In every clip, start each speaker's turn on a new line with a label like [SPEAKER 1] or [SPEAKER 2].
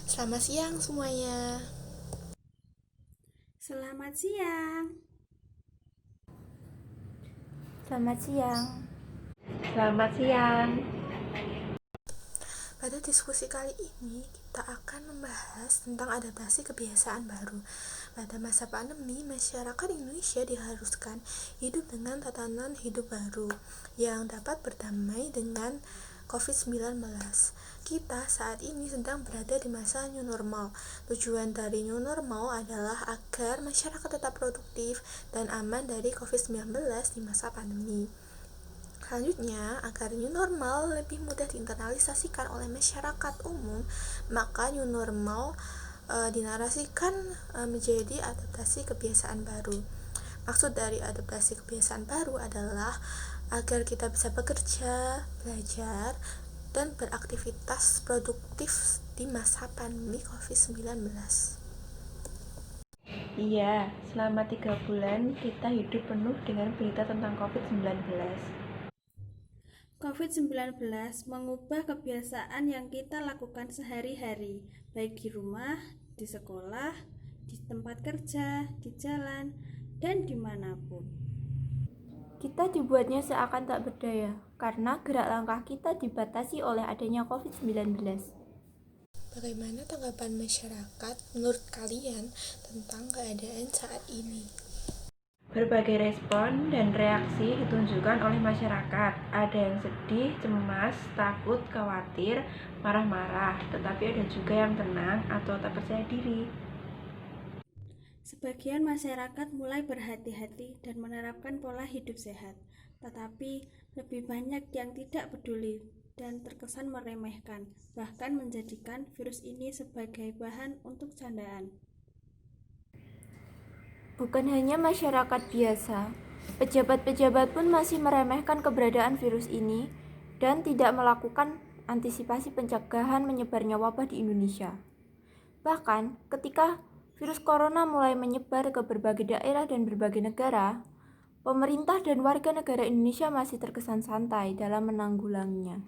[SPEAKER 1] Selamat siang semuanya.
[SPEAKER 2] Selamat siang.
[SPEAKER 3] Selamat siang.
[SPEAKER 4] Selamat siang.
[SPEAKER 1] Pada diskusi kali ini kita akan membahas tentang adaptasi kebiasaan baru. Pada masa pandemi, masyarakat Indonesia diharuskan hidup dengan tatanan hidup baru yang dapat berdamai dengan COVID-19. Kita saat ini sedang berada di masa new normal. Tujuan dari new normal adalah agar masyarakat tetap produktif dan aman dari COVID-19 di masa pandemi. Selanjutnya, agar new normal lebih mudah diinternalisasikan oleh masyarakat umum, maka new normal dinarasikan menjadi adaptasi kebiasaan baru. Maksud dari adaptasi kebiasaan baru adalah agar kita bisa bekerja, belajar, dan beraktivitas produktif di masa pandemi COVID-19.
[SPEAKER 4] Iya, selama 3 bulan kita hidup penuh dengan berita tentang COVID-19.
[SPEAKER 2] COVID-19 mengubah kebiasaan yang kita lakukan sehari-hari, baik di rumah, di sekolah, di tempat kerja, di jalan, dan dimanapun.
[SPEAKER 3] Kita dibuatnya seakan tak berdaya karena gerak langkah kita dibatasi oleh adanya COVID-19.
[SPEAKER 1] Bagaimana tanggapan masyarakat menurut kalian tentang keadaan saat ini?
[SPEAKER 4] Berbagai respon dan reaksi ditunjukkan oleh masyarakat. Ada yang sedih, cemas, takut, khawatir, marah-marah, tetapi ada juga yang tenang atau tak percaya diri.
[SPEAKER 2] Sebagian masyarakat mulai berhati-hati dan menerapkan pola hidup sehat, tetapi lebih banyak yang tidak peduli dan terkesan meremehkan, bahkan menjadikan virus ini sebagai bahan untuk candaan.
[SPEAKER 3] Bukan hanya masyarakat biasa, pejabat-pejabat pun masih meremehkan keberadaan virus ini dan tidak melakukan antisipasi pencegahan menyebarnya wabah di Indonesia. Bahkan, ketika virus corona mulai menyebar ke berbagai daerah dan berbagai negara, pemerintah dan warga negara Indonesia masih terkesan santai dalam menanggulanginya.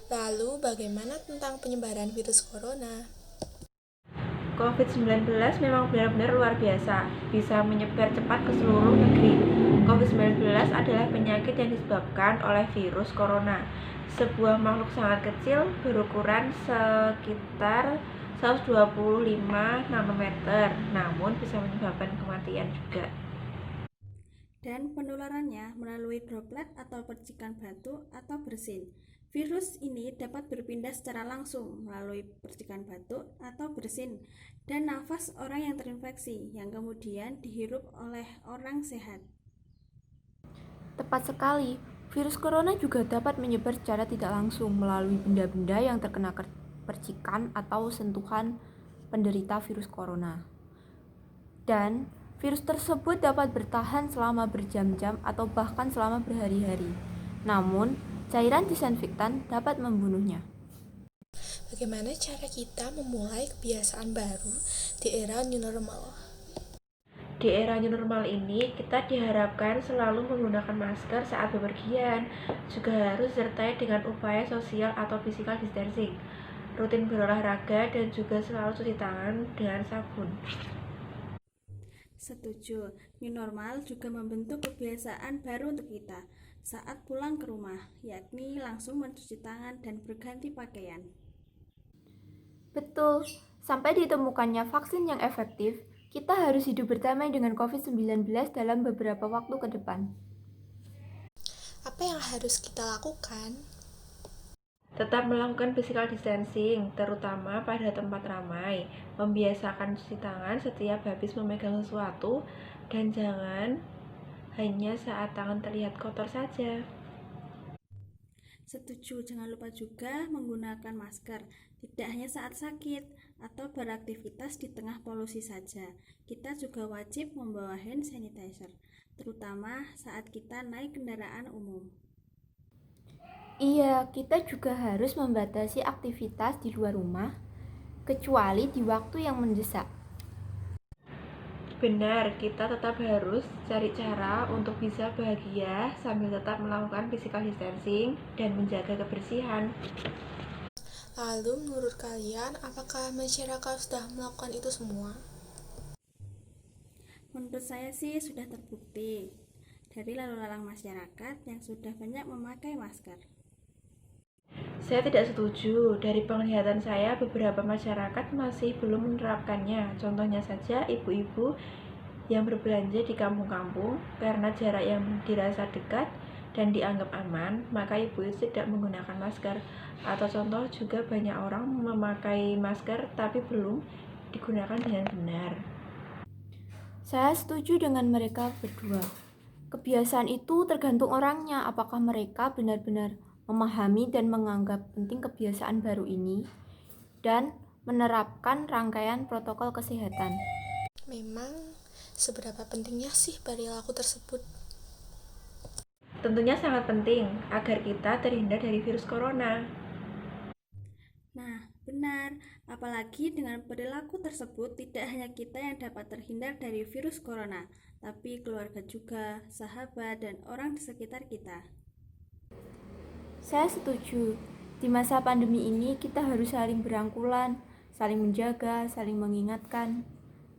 [SPEAKER 1] Lalu, bagaimana tentang penyebaran virus corona?
[SPEAKER 4] COVID-19 memang benar-benar luar biasa, bisa menyebar cepat ke seluruh negeri. COVID-19 adalah penyakit yang disebabkan oleh virus corona, sebuah makhluk sangat kecil berukuran sekitar 125 nanometer, namun bisa menyebabkan kematian juga.
[SPEAKER 2] Dan penularannya melalui droplet atau percikan batu atau bersin. Virus ini dapat berpindah secara langsung melalui percikan batu atau bersin dan nafas orang yang terinfeksi yang kemudian dihirup oleh orang sehat.
[SPEAKER 3] Tepat sekali, virus corona juga dapat menyebar secara tidak langsung melalui benda-benda yang terkena percikan atau sentuhan penderita virus corona. Dan virus tersebut dapat bertahan selama berjam-jam atau bahkan selama berhari-hari. Namun, cairan disinfektan dapat membunuhnya.
[SPEAKER 1] Bagaimana cara kita memulai kebiasaan baru di era new normal?
[SPEAKER 4] Di era new normal ini, kita diharapkan selalu menggunakan masker saat bepergian, juga harus disertai dengan upaya sosial atau physical distancing, rutin berolahraga, dan juga selalu cuci tangan dengan sabun.
[SPEAKER 2] Setuju, new normal juga membentuk kebiasaan baru untuk kita saat pulang ke rumah, yakni langsung mencuci tangan dan berganti pakaian.
[SPEAKER 3] Betul, sampai ditemukannya vaksin yang efektif, kita harus hidup berdamai dengan COVID-19 dalam beberapa waktu ke depan.
[SPEAKER 1] Apa yang harus kita lakukan?
[SPEAKER 4] Tetap melakukan physical distancing, terutama pada tempat ramai. Membiasakan cuci tangan setiap habis memegang sesuatu, dan jangan hanya saat tangan terlihat kotor saja.
[SPEAKER 2] Setuju, jangan lupa juga menggunakan masker, tidak hanya saat sakit atau beraktivitas di tengah polusi saja. Kita juga wajib membawa hand sanitizer, terutama saat kita naik kendaraan umum.
[SPEAKER 3] Iya, kita juga harus membatasi aktivitas di luar rumah, kecuali di waktu yang mendesak.
[SPEAKER 4] Benar, kita tetap harus cari cara untuk bisa bahagia sambil tetap melakukan physical distancing dan menjaga kebersihan.
[SPEAKER 1] Lalu menurut kalian, apakah masyarakat sudah melakukan itu semua?
[SPEAKER 2] Menurut saya sih sudah terbukti dari lalu lalang masyarakat yang sudah banyak memakai masker.
[SPEAKER 4] Saya tidak setuju. Dari penglihatan saya, beberapa masyarakat masih belum menerapkannya. Contohnya saja, ibu-ibu yang berbelanja di kampung-kampung karena jarak yang dirasa dekat dan dianggap aman, maka ibu itu tidak menggunakan masker. Atau contoh juga banyak orang memakai masker tapi belum digunakan dengan benar.
[SPEAKER 3] Saya setuju dengan mereka berdua. Kebiasaan itu tergantung orangnya, apakah mereka benar-benar memahami dan menganggap penting kebiasaan baru ini dan menerapkan rangkaian protokol kesehatan.
[SPEAKER 1] Memang, seberapa pentingnya sih perilaku tersebut?
[SPEAKER 4] Tentunya sangat penting agar kita terhindar dari virus corona.
[SPEAKER 2] Nah, benar, apalagi dengan perilaku tersebut tidak hanya kita yang dapat terhindar dari virus corona, tapi keluarga juga, sahabat, dan orang di sekitar kita.
[SPEAKER 3] Saya setuju. Di masa pandemi ini kita harus saling berangkulan, saling menjaga, saling mengingatkan.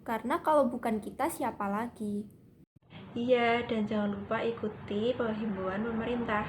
[SPEAKER 3] Karena kalau bukan kita, siapa lagi?
[SPEAKER 4] Iya, dan jangan lupa ikuti penghimbauan pemerintah.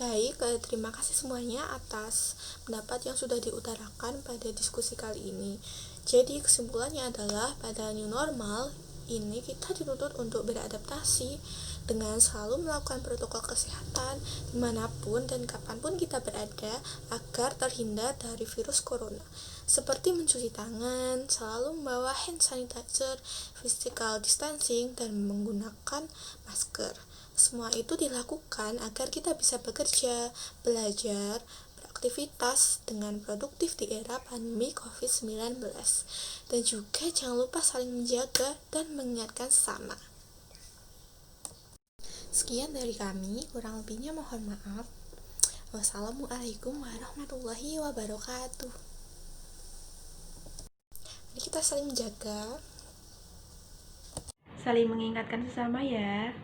[SPEAKER 1] Baik, terima kasih semuanya atas pendapat yang sudah diutarakan pada diskusi kali ini. Jadi kesimpulannya adalah pada new normal ini kita dituntut untuk beradaptasi dengan selalu melakukan protokol kesehatan dimanapun dan kapanpun kita berada agar terhindar dari virus corona, seperti mencuci tangan, selalu membawa hand sanitizer, physical distancing, dan menggunakan masker. Semua itu dilakukan agar kita bisa bekerja, belajar, beraktivitas dengan produktif di era pandemi COVID-19. Dan juga jangan lupa saling menjaga dan mengingatkan sesama. Sekian dari kami, kurang lebihnya mohon maaf. Wassalamualaikum warahmatullahi wabarakatuh. Mari kita saling menjaga.
[SPEAKER 4] Saling mengingatkan sesama ya.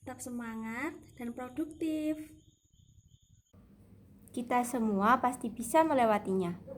[SPEAKER 2] Tetap semangat dan produktif.
[SPEAKER 3] Kita semua pasti bisa melewatinya.